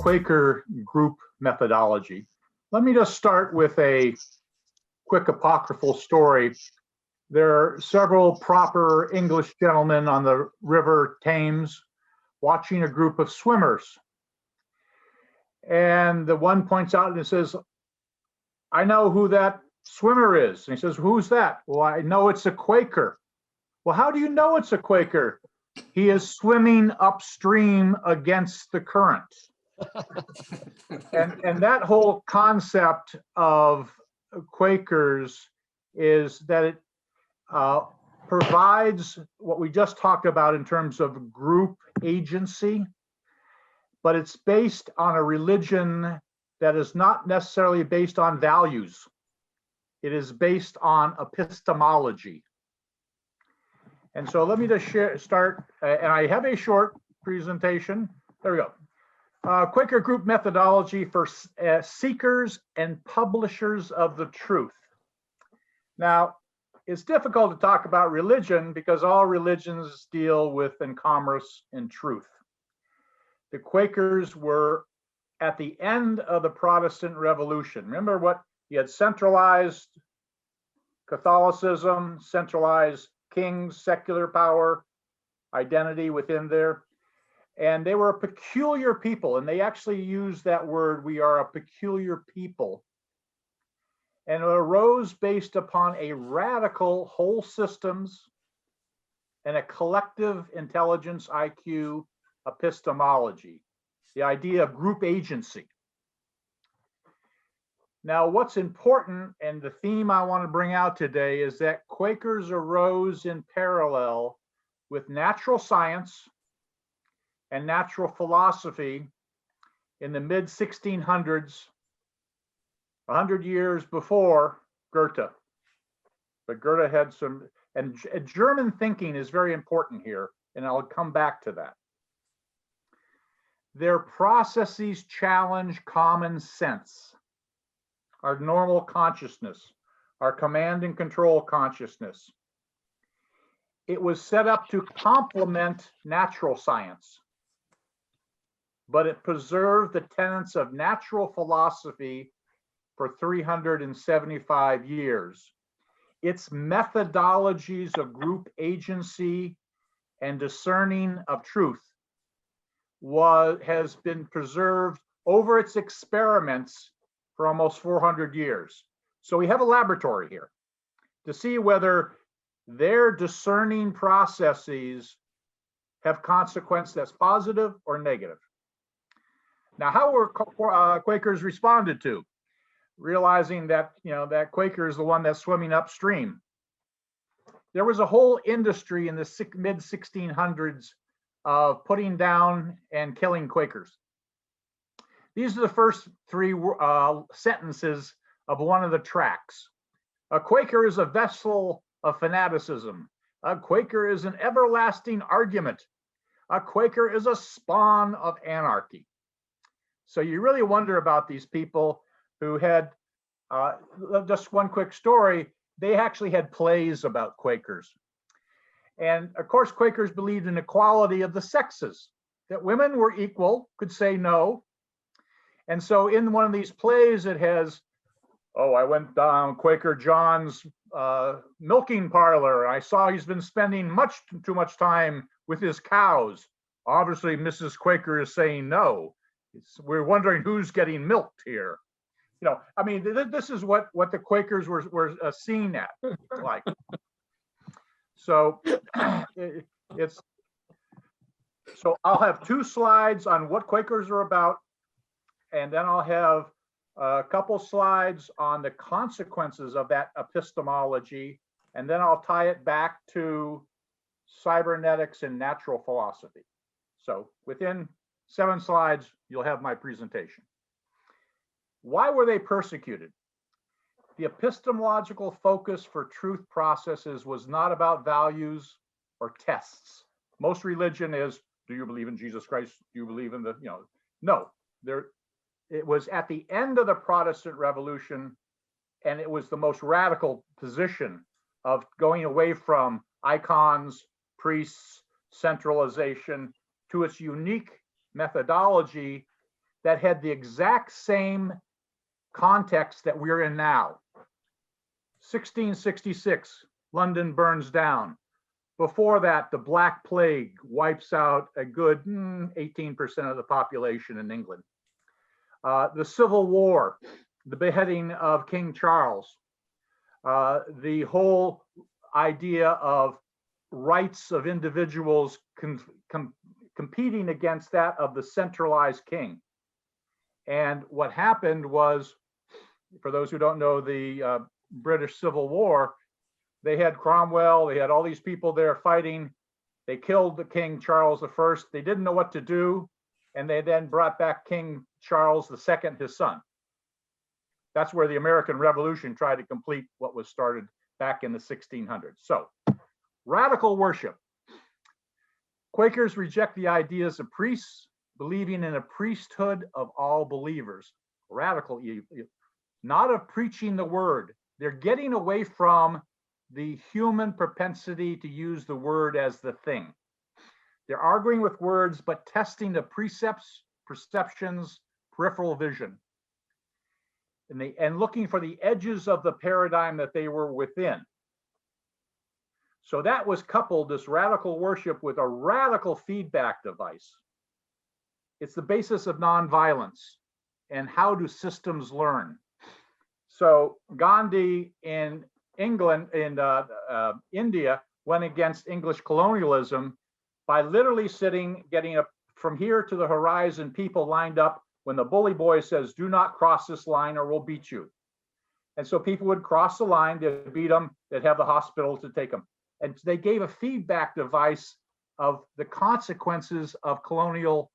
Quaker group methodology. Let me just start with a quick apocryphal story. There are several proper English gentlemen on the River Thames watching a group of swimmers. And the one points out and says, I know who that swimmer is. And he says, who's that? Well, I know it's a Quaker. Well, how do you know it's a Quaker? He is swimming upstream against the current. and that whole concept of Quakers is that it provides what we just talked about in terms of group agency, but it's based on a religion that is not necessarily based on values. It is based on epistemology. And so let me just start, and I have a short presentation. There we go. Quaker group methodology for seekers and publishers of the truth. Now, it's difficult to talk about religion because all religions deal with and commerce in truth. The Quakers were at the end of the Protestant Revolution. Remember what you had: centralized Catholicism, centralized kings, secular power, identity within there. And they were a peculiar people, and they actually used that word, we are a peculiar people. And it arose based upon a radical whole systems and a collective intelligence IQ epistemology, the idea of group agency. Now, what's important, and the theme I want to bring out today, is that Quakers arose in parallel with natural science and natural philosophy in the mid 1600s, 100 years before Goethe. But Goethe had some, and German thinking is very important here, and I'll come back to that. Their processes challenge common sense, our normal consciousness, our command and control consciousness. It was set up to complement natural science, but it preserved the tenets of natural philosophy for 375 years. Its methodologies of group agency and discerning of truth has been preserved over its experiments for almost 400 years. So we have a laboratory here to see whether their discerning processes have consequence that's positive or negative. Now, how were Quakers responded to? Realizing that, that Quaker is the one that's swimming upstream. There was a whole industry in the mid 1600s of putting down and killing Quakers. These are the first three sentences of one of the tracts. A Quaker is a vessel of fanaticism. A Quaker is an everlasting argument. A Quaker is a spawn of anarchy. So you really wonder about these people who had, just one quick story, they actually had plays about Quakers. And of course, Quakers believed in equality of the sexes, that women were equal, could say no. And so in one of these plays, it has, oh, I went down Quaker John's milking parlor. I saw he's been spending too much time with his cows. Obviously, Mrs. Quaker is saying no. We're wondering who's getting milked here. I mean, this is what the Quakers were seen at like. So so I'll have two slides on what Quakers are about, and then I'll have a couple slides on the consequences of that epistemology, and then I'll tie it back to cybernetics and natural philosophy. So within 7 slides, you'll have my presentation. Why were they persecuted? The epistemological focus for truth processes was not about values or tests. Most religion is, do you believe in Jesus Christ? Do you believe in no. It was at the end of the Protestant Revolution, and it was the most radical position of going away from icons, priests, centralization, to its unique methodology that had the exact same context that we're in now. 1666, London burns down. Before that, the Black Plague wipes out a good 18% of the population in England. The Civil War, the beheading of King Charles, the whole idea of rights of individuals competing against that of the centralized king. And what happened was, for those who don't know the British Civil War, they had Cromwell, they had all these people there fighting. They killed the King Charles I. They didn't know what to do. And they then brought back King Charles II, his son. That's where the American Revolution tried to complete what was started back in the 1600s. So, radical worship. Quakers reject the ideas of priests, believing in a priesthood of all believers. Radical, not of preaching the word. They're getting away from the human propensity to use the word as the thing. They're arguing with words, but testing the precepts, perceptions, peripheral vision, and looking for the edges of the paradigm that they were within. So that was coupled, this radical worship, with a radical feedback device. It's the basis of nonviolence and how do systems learn. So Gandhi in England, in India, went against English colonialism by literally getting up from here to the horizon, people lined up when the bully boy says, do not cross this line or we'll beat you. And so people would cross the line, they'd beat them, they'd have the hospital to take them. And they gave a feedback device of the consequences of colonial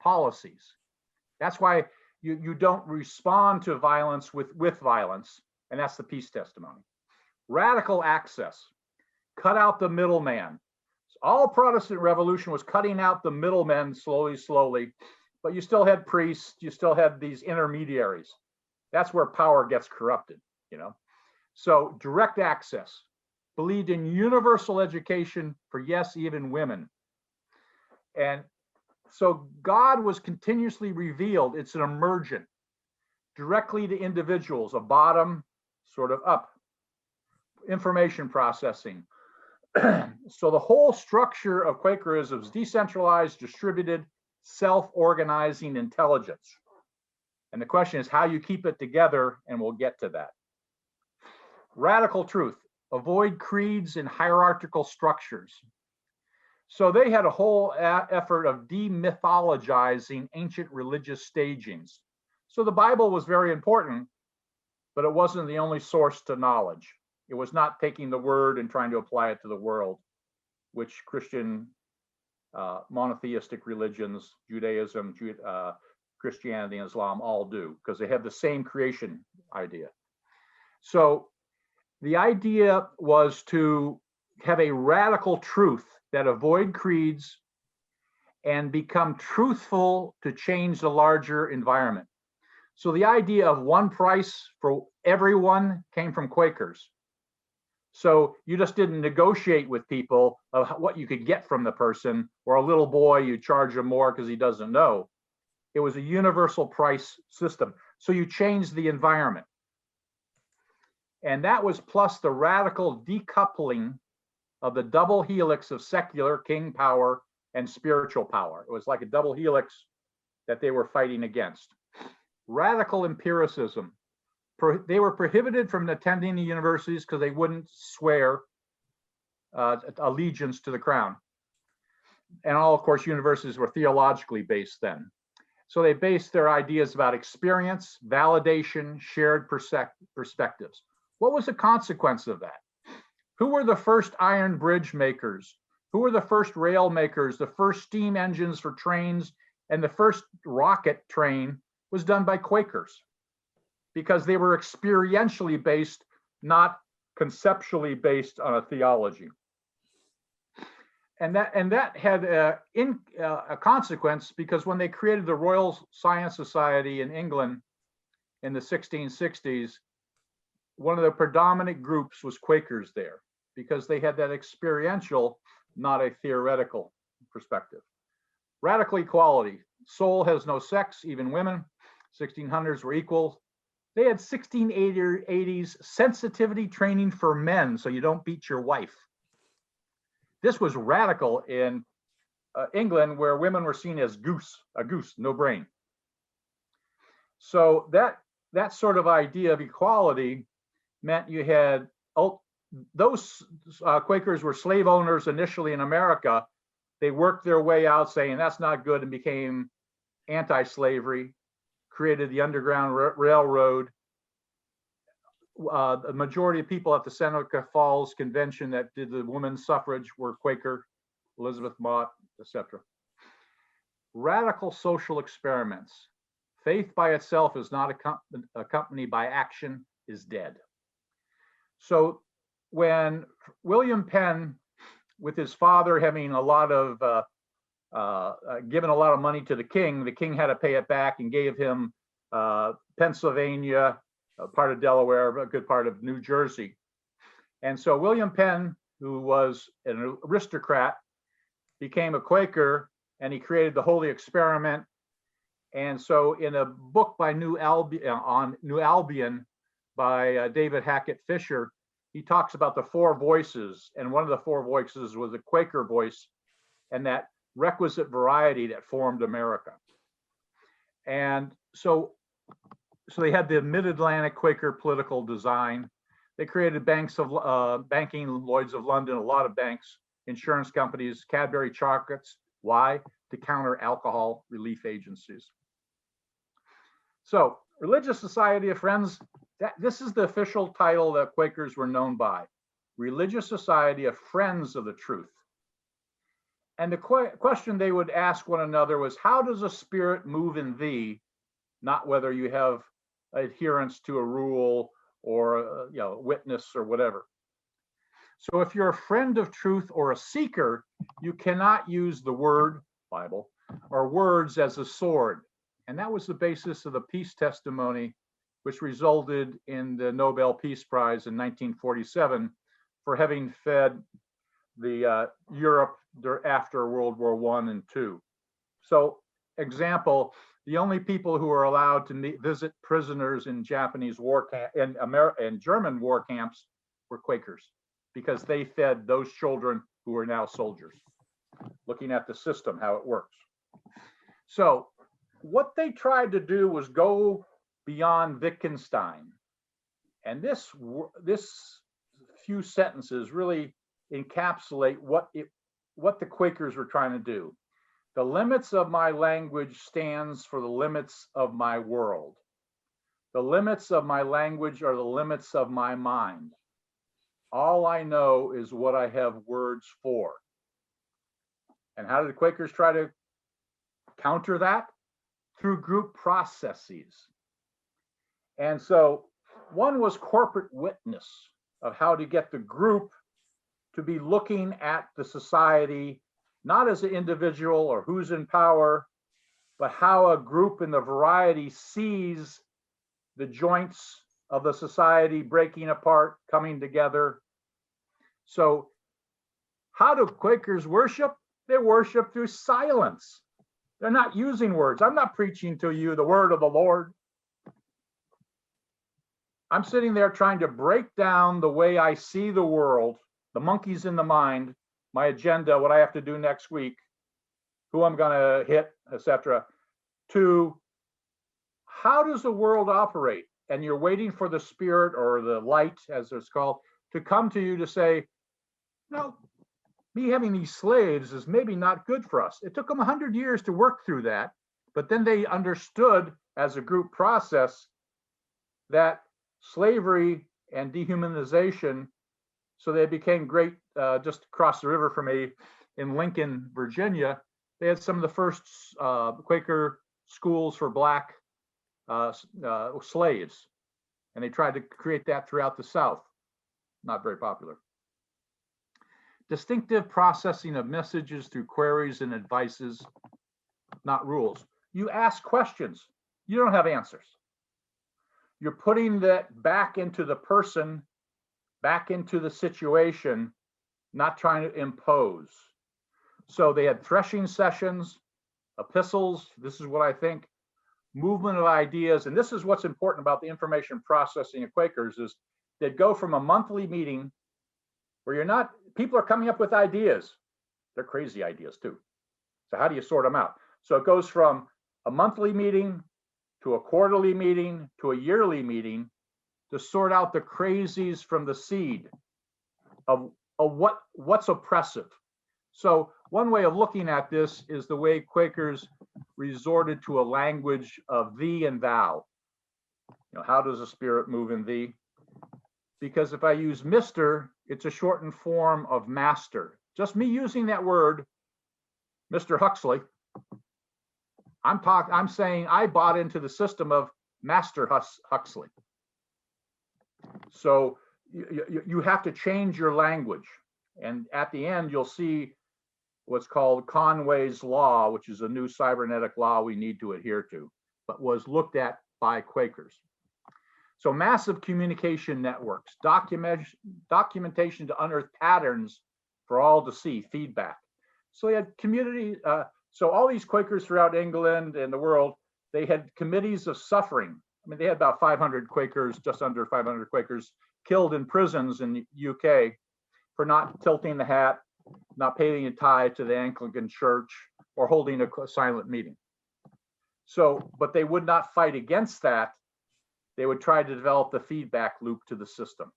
policies. That's why you don't respond to violence with violence, and that's the peace testimony. Radical access, cut out the middleman. All Protestant revolution was cutting out the middlemen slowly, but you still had priests, you still had these intermediaries. That's where power gets corrupted, you know. So direct access, believed in universal education for, yes, even women. And so God was continuously revealed. It's an emergent, directly to individuals, a bottom, sort of up. Information processing. So the whole structure of Quakerism is decentralized, distributed, self-organizing intelligence. And the question is how you keep it together, and we'll get to that. Radical truth. Avoid creeds and hierarchical structures. So they had a whole effort of demythologizing ancient religious stagings. So the Bible was very important, but it wasn't the only source to knowledge. It was not taking the word and trying to apply it to the world, which Christian monotheistic religions, Judaism, Christianity, and Islam all do, because they have the same creation idea. So the idea was to have a radical truth that avoid creeds and become truthful to change the larger environment. So the idea of one price for everyone came from Quakers. So you just didn't negotiate with people of what you could get from the person, or a little boy, you charge him more because he doesn't know. It was a universal price system. So you changed the environment. And that was plus the radical decoupling of the double helix of secular king power and spiritual power. It was like a double helix that they were fighting against. Radical empiricism. They were prohibited from attending the universities because they wouldn't swear allegiance to the crown. And all, of course, universities were theologically based then. So they based their ideas about experience, validation, shared perspectives. What was the consequence of that? Who were the first iron bridge makers? Who were the first rail makers? The first steam engines for trains and the first rocket train was done by Quakers, because they were experientially based, not conceptually based on a theology. And that had a consequence, because when they created the Royal Science Society in England in the 1660s, one of the predominant groups was Quakers there, because they had that experiential, not a theoretical perspective. Radical equality. soul has no sex, even women. 1600s were equal. They had 1680s sensitivity training for men so you don't beat your wife. This was radical in England, where women were seen as a goose, no brain. So that sort of idea of equality meant you had those Quakers were slave owners initially in America. They worked their way out saying that's not good and became anti-slavery, created the Underground Railroad. The majority of people at the Seneca Falls Convention that did the women's suffrage were Quaker, Elizabeth Mott, etc. Radical social experiments. Faith by itself is not accompanied by action, is dead. So when William Penn, with his father having a lot of given a lot of money to the king had to pay it back and gave him Pennsylvania, a part of Delaware, a good part of New Jersey. And so William Penn, who was an aristocrat, became a Quaker, and he created the Holy Experiment. And so in a book by New Albion by David Hackett Fisher, he talks about the four voices, and one of the four voices was a Quaker voice, and that requisite variety that formed America. And so they had the Mid-Atlantic Quaker political design. They created banking, Lloyd's of London, a lot of banks, insurance companies, Cadbury chocolates. Why? To counter alcohol relief agencies. So, Religious Society of Friends, this is the official title that Quakers were known by. Religious Society of Friends of the Truth. And the question they would ask one another was, how does a spirit move in thee? Not whether you have adherence to a rule or a witness or whatever. So if you're a friend of truth or a seeker, you cannot use the word, Bible, or words as a sword. And that was the basis of the peace testimony, which resulted in the Nobel Peace Prize in 1947 for having fed the Europe after World War I and II. So, example, the only people who were allowed to visit prisoners in Japanese war camp and German war camps were Quakers, because they fed those children who are now soldiers, looking at the system, how it works. So what they tried to do was go beyond Wittgenstein. And this few sentences really encapsulate what the Quakers were trying to do. The limits of my language stands for the limits of my world. The limits of my language are the limits of my mind. All I know is what I have words for. And how did the Quakers try to counter that? Through group processes. And so one was corporate witness, of how to get the group to be looking at the society, not as an individual or who's in power, but how a group in the variety sees the joints of the society breaking apart, coming together. So how do Quakers worship? They worship through silence. They're not using words. I'm not preaching to you the word of the Lord. I'm sitting there trying to break down the way I see the world, the monkeys in the mind, my agenda, what I have to do next week, who I'm going to hit, etc., to how does the world operate? And you're waiting for the spirit or the light, as it's called, to come to you to say, no, me having these slaves is maybe not good for us. It took them 100 years to work through that, but then they understood as a group process that slavery and dehumanization, so they became great, just across the river from me in Lincoln, Virginia. They had some of the first Quaker schools for Black slaves, and they tried to create that throughout the South. Not very popular. Distinctive processing of messages through queries and advices, not rules. You ask questions, you don't have answers. You're putting that back into the person, back into the situation, not trying to impose. So they had threshing sessions, epistles, this is what I think, movement of ideas, and this is what's important about the information processing of Quakers is they'd go from a monthly meeting where people are coming up with ideas. They're crazy ideas too. So how do you sort them out? So it goes from a monthly meeting to a quarterly meeting to a yearly meeting to sort out the crazies from the seed of what's oppressive. So one way of looking at this is the way Quakers resorted to a language of thee and thou. How does the spirit move in thee? Because if I use Mr., it's a shortened form of master. Just me using that word, Mr. Huxley, I'm saying I bought into the system of Master Huxley. So you have to change your language. And at the end, you'll see what's called Conway's Law, which is a new cybernetic law we need to adhere to, but was looked at by Quakers. So massive communication networks, documentation to unearth patterns for all to see, feedback. So we had community, so all these Quakers throughout England and the world, they had committees of suffering. I mean, they had about 500 Quakers, just under 500 Quakers killed in prisons in the UK for not tilting the hat, not paying a tie to the Anglican Church, or holding a silent meeting. So, but they would not fight against that. They would try to develop the feedback loop to the system.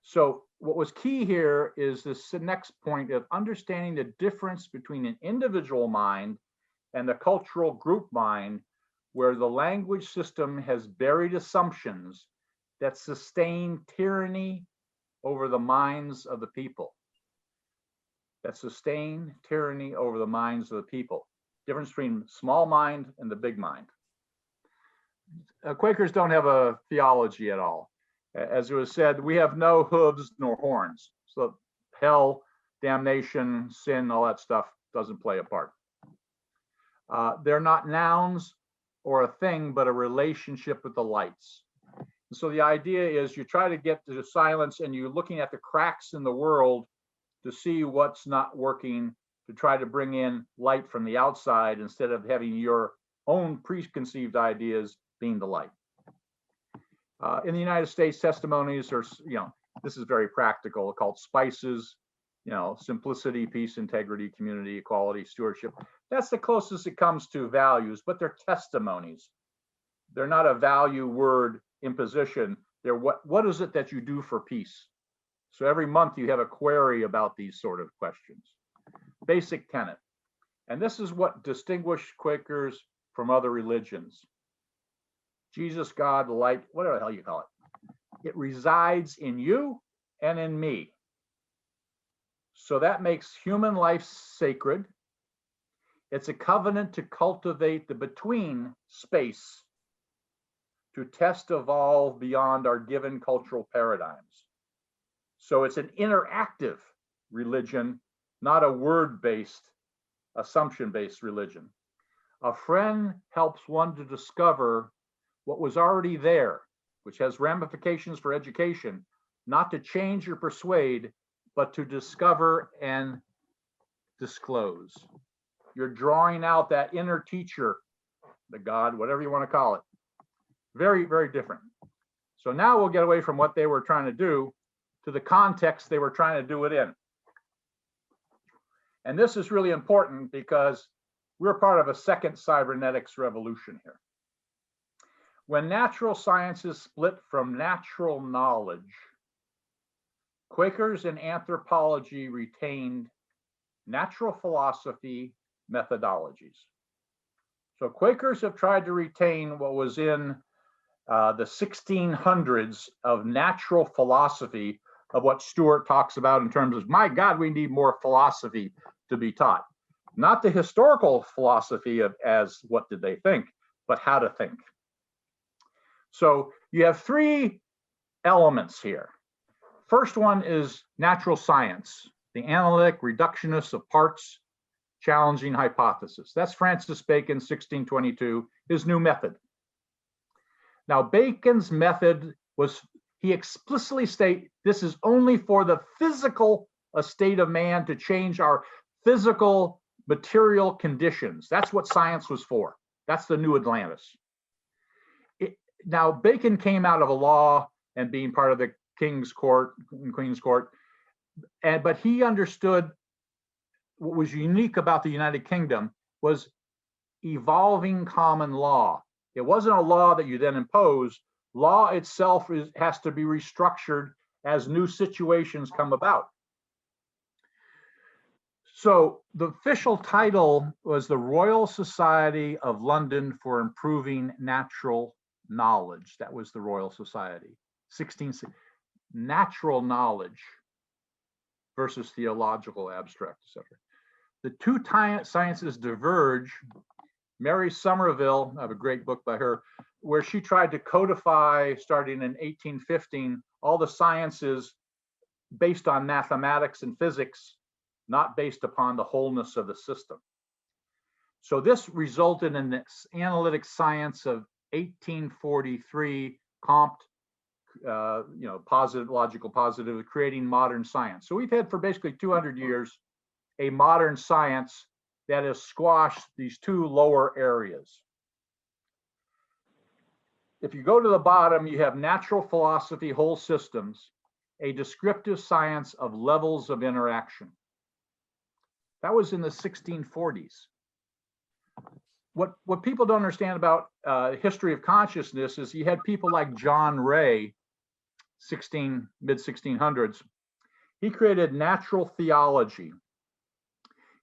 So what was key here is this next point of understanding the difference between an individual mind and the cultural group mind, where the language system has buried assumptions that sustain tyranny over the minds of the people. That sustain tyranny over the minds of the people. Difference between small mind and the big mind. Quakers don't have a theology at all. As it was said, we have no hooves nor horns. So hell, damnation, sin, all that stuff doesn't play a part. They're not nouns or a thing, but a relationship with the lights. So the idea is you try to get to the silence and you're looking at the cracks in the world to see what's not working, to try to bring in light from the outside instead of having your own preconceived ideas being the light. In the United States, testimonies are, this is very practical, called SPICES, simplicity, peace, integrity, community, equality, stewardship. That's the closest it comes to values, but they're testimonies. They're not a value word imposition. They're what is it that you do for peace? So every month you have a query about these sort of questions. Basic tenet. And this is what distinguished Quakers from other religions. Jesus, God, light, whatever the hell you call it. It resides in you and in me. So that makes human life sacred. It's a covenant to cultivate the between space to test, evolve beyond our given cultural paradigms. So it's an interactive religion, not a word-based, assumption-based religion. A friend helps one to discover what was already there, which has ramifications for education, not to change or persuade, but to discover and disclose. You're drawing out that inner teacher, the God, whatever you want to call it. Very, very different. So now we'll get away from what they were trying to do to the context they were trying to do it in. And this is really important because we're part of a second cybernetics revolution here. When natural sciences split from natural knowledge, Quakers and anthropology retained natural philosophy methodologies. So Quakers have tried to retain what was in the 1600s of natural philosophy of what Stewart talks about in terms of, my God, we need more philosophy to be taught. Not the historical philosophy of as what did they think, but how to think. So you have three elements here. First one is natural science, the analytic reductionist of parts, challenging hypothesis. That's Francis Bacon, 1622, his new method. Now, Bacon's method was, he explicitly stated, this is only for the physical state of man to change our physical material conditions. That's what science was for. That's the new Atlantis. Now, Bacon came out of a law and being part of the King's Court and Queen's Court, but he understood what was unique about the United Kingdom was evolving common law. It wasn't a law that you then impose. Law itself has to be restructured as new situations come about. So the official title was the Royal Society of London for Improving Natural Knowledge. That was the Royal Society. 1660. Natural knowledge versus theological, abstract, etc. The two sciences diverge. Mary Somerville, I have a great book by her, where she tried to codify, starting in 1815, all the sciences based on mathematics and physics, not based upon the wholeness of the system. So this resulted in this analytic science of 1843, Comte, positive, logical positive, creating modern science. So we've had for basically 200 years a modern science that has squashed these two lower areas. If you go to the bottom, you have natural philosophy, whole systems, a descriptive science of levels of interaction. That was in the 1640s. What people don't understand about history of consciousness is you had people like John Ray, mid-1600s. He created natural theology.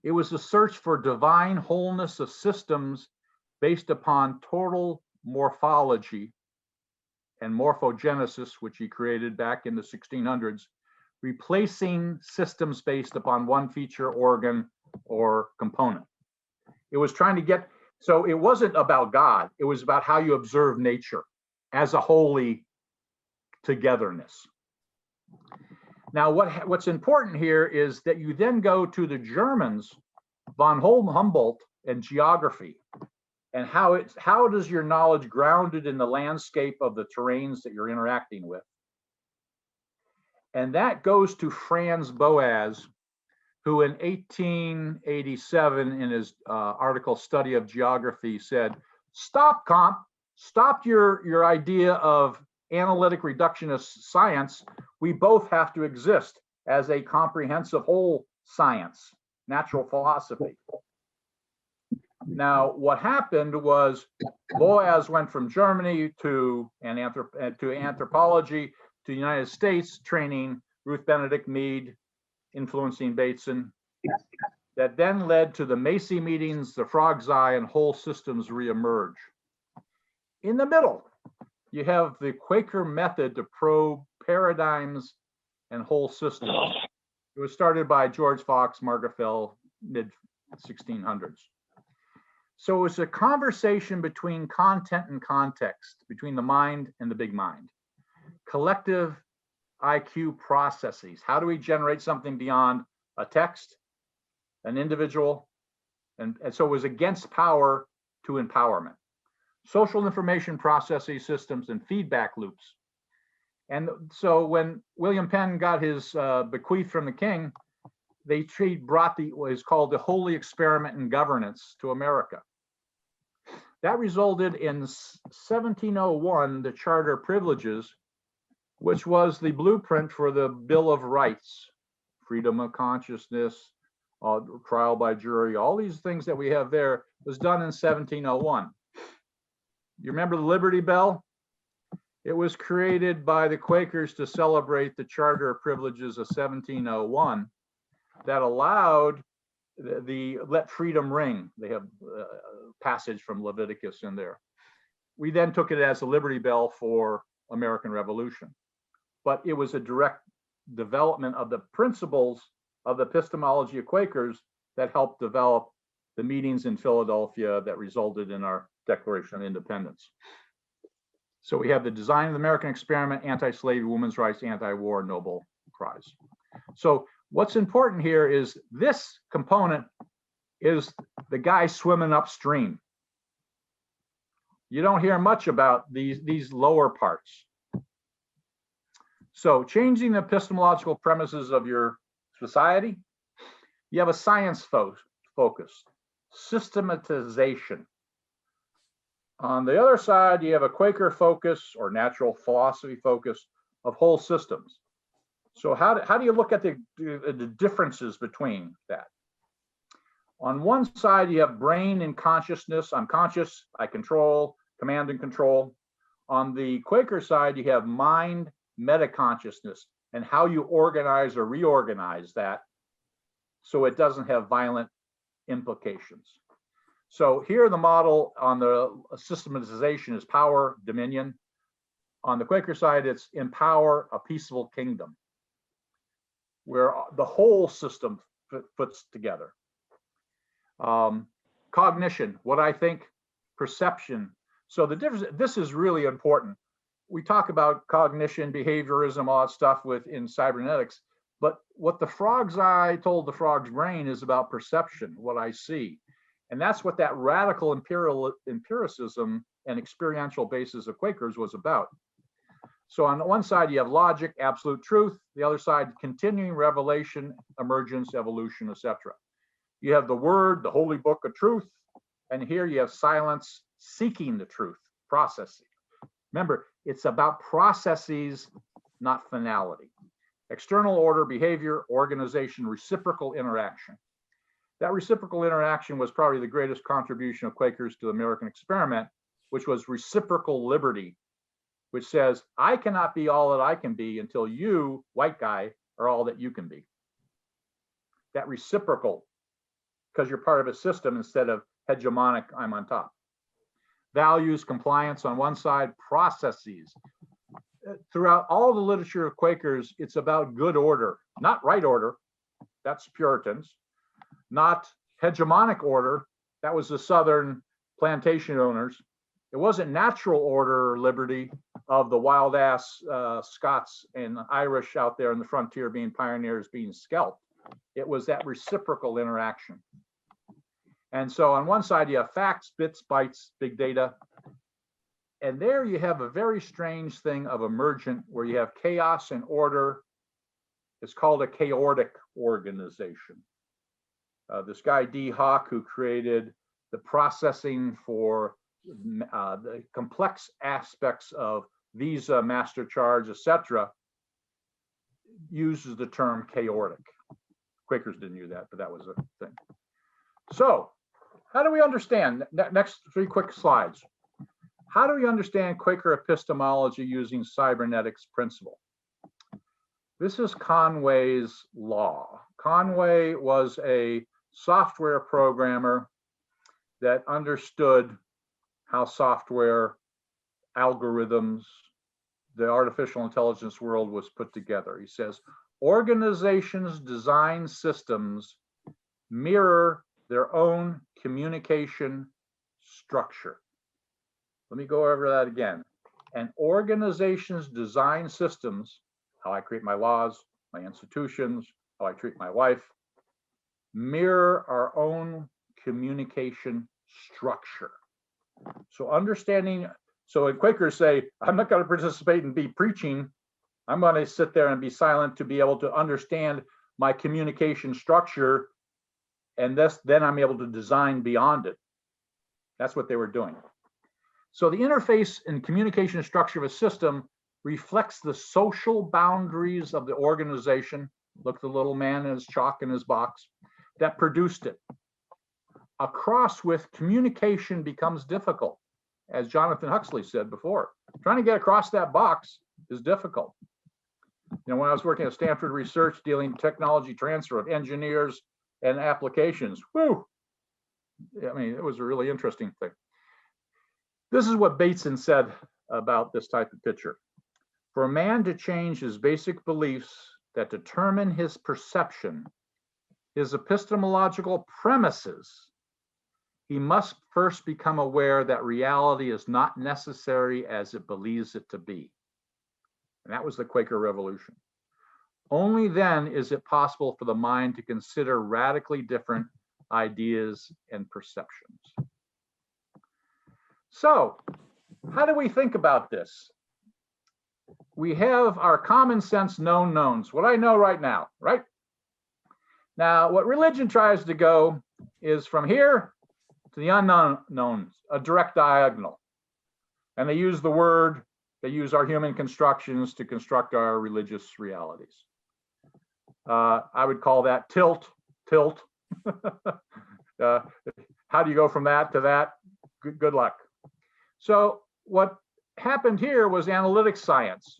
It was a search for divine wholeness of systems based upon total morphology and morphogenesis, which he created back in the 1600s, replacing systems based upon one feature, organ, or component. It was trying to get, so it wasn't about God, it was about how you observe nature as a holy togetherness. Now, what's important here is that you then go to the Germans, von Humboldt, and geography, and how does your knowledge grounded in the landscape of the terrains that you're interacting with. And that goes to Franz Boas, who in 1887, in his article Study of Geography, said, stop, Comte, stop your idea of analytic reductionist science. We both have to exist as a comprehensive whole science, natural philosophy. Now, what happened was Boas went from Germany to anthropology to the United States, training Ruth Benedict Mead, influencing Bateson. That then led to the Macy meetings, the Frog's Eye, and whole systems reemerge. In the middle, you have the Quaker method to probe paradigms and whole systems. It was started by George Fox, Margaret Fell, mid-1600s. So it was a conversation between content and context, between the mind and the big mind. Collective IQ processes. How do we generate something beyond a text, an individual? And so it was against power to empowerment. Social information processing systems and feedback loops. And so when William Penn got his bequeath from the king, they brought what is called the Holy Experiment in Governance to America. That resulted in 1701, the Charter of Privileges, which was the blueprint for the Bill of Rights, freedom of consciousness, trial by jury, all these things that we have there was done in 1701. You remember the Liberty Bell? It was created by the Quakers to celebrate the Charter of Privileges of 1701 that allowed the let freedom ring. They have a passage from Leviticus in there. We then took it as a Liberty Bell for American Revolution. But it was a direct development of the principles of the epistemology of Quakers that helped develop the meetings in Philadelphia that resulted in our Declaration of Independence. So we have the design of the American experiment, anti-slavery, women's rights, anti-war, Nobel Prize. So what's important here is this component is the guy swimming upstream. You don't hear much about these lower parts. So changing the epistemological premises of your society, you have a science focus, systematization. On the other side, you have a Quaker focus or natural philosophy focus of whole systems. So how do you look at the differences between that? On one side, you have brain and consciousness. I'm conscious, I control, command and control. On the Quaker side, you have mind, metaconsciousness, and how you organize or reorganize that so it doesn't have violent implications. So here the model on the systematization is power, dominion. On the Quaker side, it's empower a peaceful kingdom, where the whole system fits together. Cognition, what I think, perception. So the difference, this is really important. We talk about cognition, behaviorism, all that stuff in cybernetics, but what the frog's eye told the frog's brain is about perception, what I see. And that's what that radical empiricism and experiential basis of Quakers was about. So on the one side, you have logic, absolute truth. The other side, continuing revelation, emergence, evolution, etc. You have the word, the holy book of truth. And here you have silence, seeking the truth, processing. Remember, it's about processes, not finality. External order, behavior, organization, reciprocal interaction. That reciprocal interaction was probably the greatest contribution of Quakers to the American experiment, which was reciprocal liberty, which says, I cannot be all that I can be until you, white guy, are all that you can be. That reciprocal, because you're part of a system instead of hegemonic, I'm on top. Values, compliance on one side, processes. Throughout all the literature of Quakers, it's about good order, not right order, that's Puritans, not hegemonic order, that was the Southern plantation owners. It wasn't natural order or liberty of the wild ass Scots and Irish out there in the frontier being pioneers, being scalped. It was that reciprocal interaction. And so on one side, you have facts, bits, bytes, big data. And there you have a very strange thing of emergent where you have chaos and order. It's called a chaotic organization. This guy, D. Hawk, who created the processing for the complex aspects of Visa, MasterCharge, etc., uses the term chaotic. Quakers didn't use that, but that was a thing. So, how do we understand? Next 3 quick slides. How do we understand Quaker epistemology using cybernetics principle? This is Conway's law. Conway was a software programmer that understood how software, algorithms, the artificial intelligence world was put together. He says, organizations design systems mirror their own communication structure. Let me go over that again. And organizations design systems, how I create my laws, my institutions, how I treat my wife, mirror our own communication structure. So understanding, so when Quakers say, I'm not going to participate and be preaching, I'm going to sit there and be silent to be able to understand my communication structure, and then I'm able to design beyond it. That's what they were doing. So the interface and communication structure of a system reflects the social boundaries of the organization. Look, the little man in his chalk in his box that produced it. Across with communication becomes difficult. As Jonathan Huxley said before, trying to get across that box is difficult. You know, when I was working at Stanford Research dealing technology transfer of engineers and applications, whoo, I mean, it was a really interesting thing. This is what Bateson said about this type of picture. For a man to change his basic beliefs that determine his perception, his epistemological premises, he must first become aware that reality is not necessary as it believes it to be. And that was the Quaker Revolution. Only then is it possible for the mind to consider radically different ideas and perceptions. So, how do we think about this? We have our common sense known knowns, what I know right now, right? Now, what religion tries to go is from here to the unknowns, a direct diagonal. And they use the word, they use our human constructions to construct our religious realities. I would call that tilt. How do you go from that to that? Good luck. So what happened here was analytic science.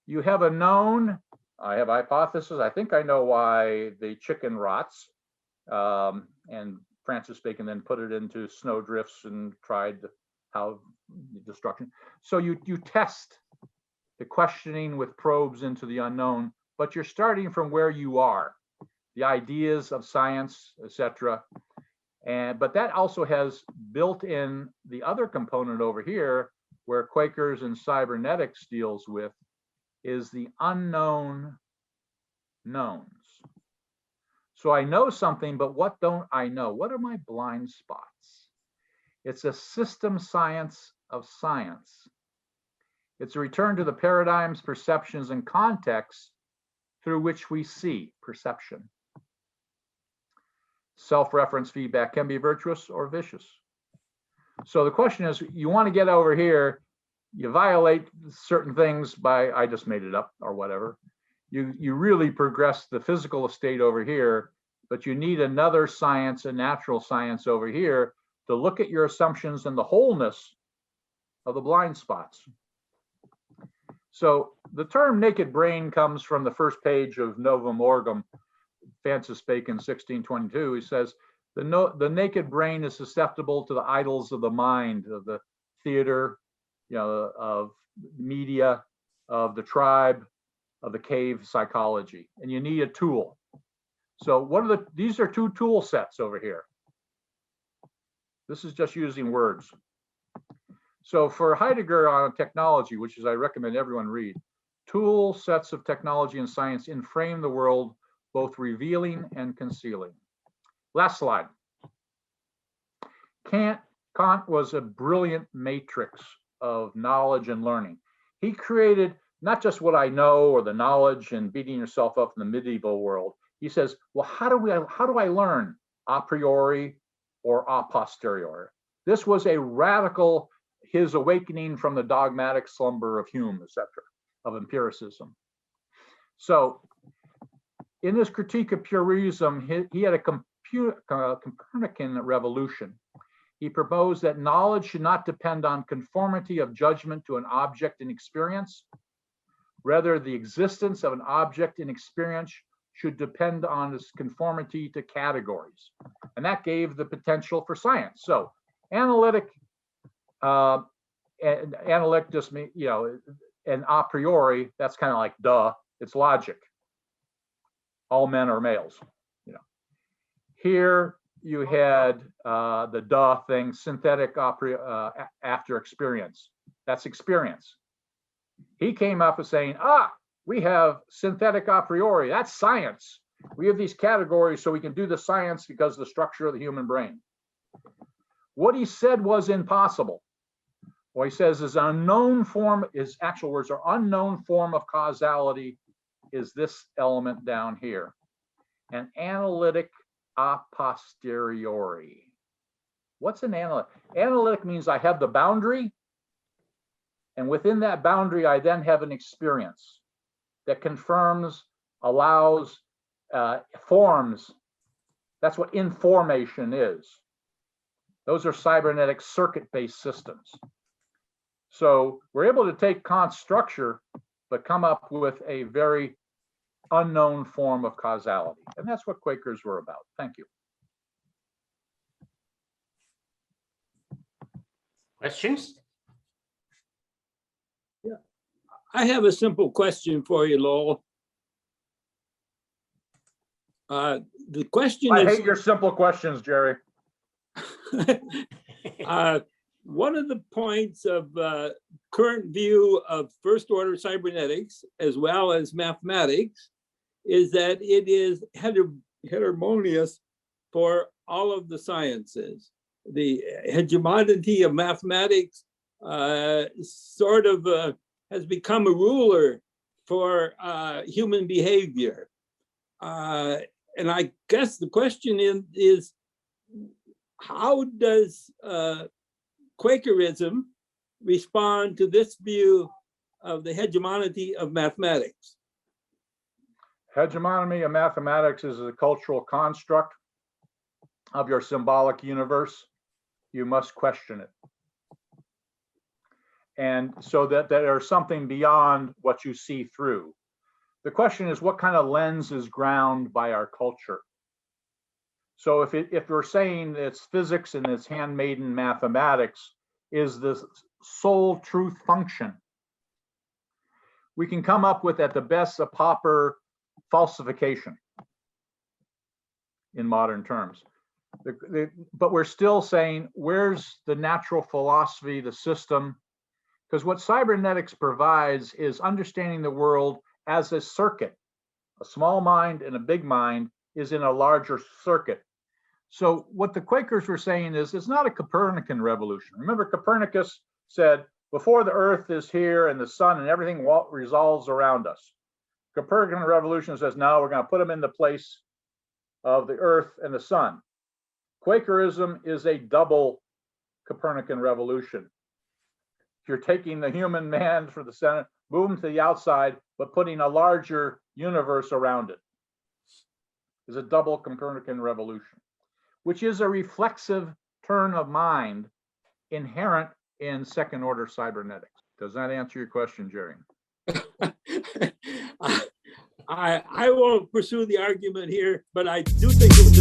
You have a known, I have hypothesis. I think I know why the chicken rots. And Francis Bacon then put it into snowdrifts and tried how destruction. So you test the questioning with probes into the unknown, but you're starting from where you are, the ideas of science, etc. But that also has built in the other component over here, where Quakers and cybernetics deals with, is the unknown knowns. So I know something, but what don't I know? What are my blind spots? It's a system science of science. It's a return to the paradigms, perceptions, and contexts through which we see perception. Self-reference feedback can be virtuous or vicious. So the question is, you want to get over here, you violate certain things by, I just made it up or whatever. You really progress the physical state over here, but you need another science, a natural science over here to look at your assumptions and the wholeness of the blind spots. So the term naked brain comes from the first page of Novum Orgum, Francis Bacon, 1622. He says, the naked brain is susceptible to the idols of the mind, of the theater, of media, of the tribe, of the cave psychology, and you need a tool. So these are two tool sets over here. This is just using words. So for Heidegger on technology, which is I recommend everyone read, tool sets of technology and science inframe the world, both revealing and concealing. Last slide. Kant was a brilliant matrix of knowledge and learning. He created not just what I know or the knowledge and beating yourself up in the medieval world. He says, well, how do I learn a priori or a posteriori? This was a radical, his awakening from the dogmatic slumber of Hume, etc., of empiricism. So in his critique of pure reason, he had a Copernican revolution. He proposed that knowledge should not depend on conformity of judgment to an object in experience. Rather, the existence of an object in experience should depend on its conformity to categories. And that gave the potential for science. So analytic just means, and a priori, that's kind of like duh, it's logic. All men are males. Here you had the duh thing, synthetic after experience. That's experience. He came up with saying, we have synthetic a priori. That's science. We have these categories so we can do the science because of the structure of the human brain. What he said was impossible. What he says is unknown form, his actual words are unknown form of causality is this element down here. An analytic a posteriori. What's an analytic? Analytic means I have the boundary, and within that boundary, I then have an experience that confirms, allows, forms. That's what information is. Those are cybernetic circuit-based systems. So we're able to take Kant's structure, but come up with a very unknown form of causality. And that's what Quakers were about. Thank you. Questions? Yeah, I have a simple question for you, Lowell. The question I is, hate your simple questions, Jerry. one of the points of current view of first order cybernetics, as well as mathematics, is that it is heterogeneous for all of the sciences. The hegemony of mathematics sort of has become a ruler for human behavior. And I guess the question is how does Quakerism respond to this view of the hegemony of mathematics? Hegemony of mathematics is a cultural construct of your symbolic universe. You must question it. And so that there's something beyond what you see through. The question is, what kind of lens is ground by our culture? So if we're saying it's physics and it's handmaiden mathematics is the sole truth function, we can come up with at the best a pauper falsification in modern terms. But we're still saying, where's the natural philosophy, the system? Because what cybernetics provides is understanding the world as a circuit. A small mind and a big mind is in a larger circuit. So what the Quakers were saying is, it's not a Copernican revolution. Remember, Copernicus said, before the earth is here and the sun and everything revolves around us. Copernican revolution says, no, we're going to put them in the place of the earth and the sun. Quakerism is a double Copernican revolution. You're taking the human man from the center, move him to the outside, but putting a larger universe around it. Is a double Copernican revolution, which is a reflexive turn of mind inherent in second order cybernetics. Does that answer your question, Jerry? I won't pursue the argument here, but I do think it was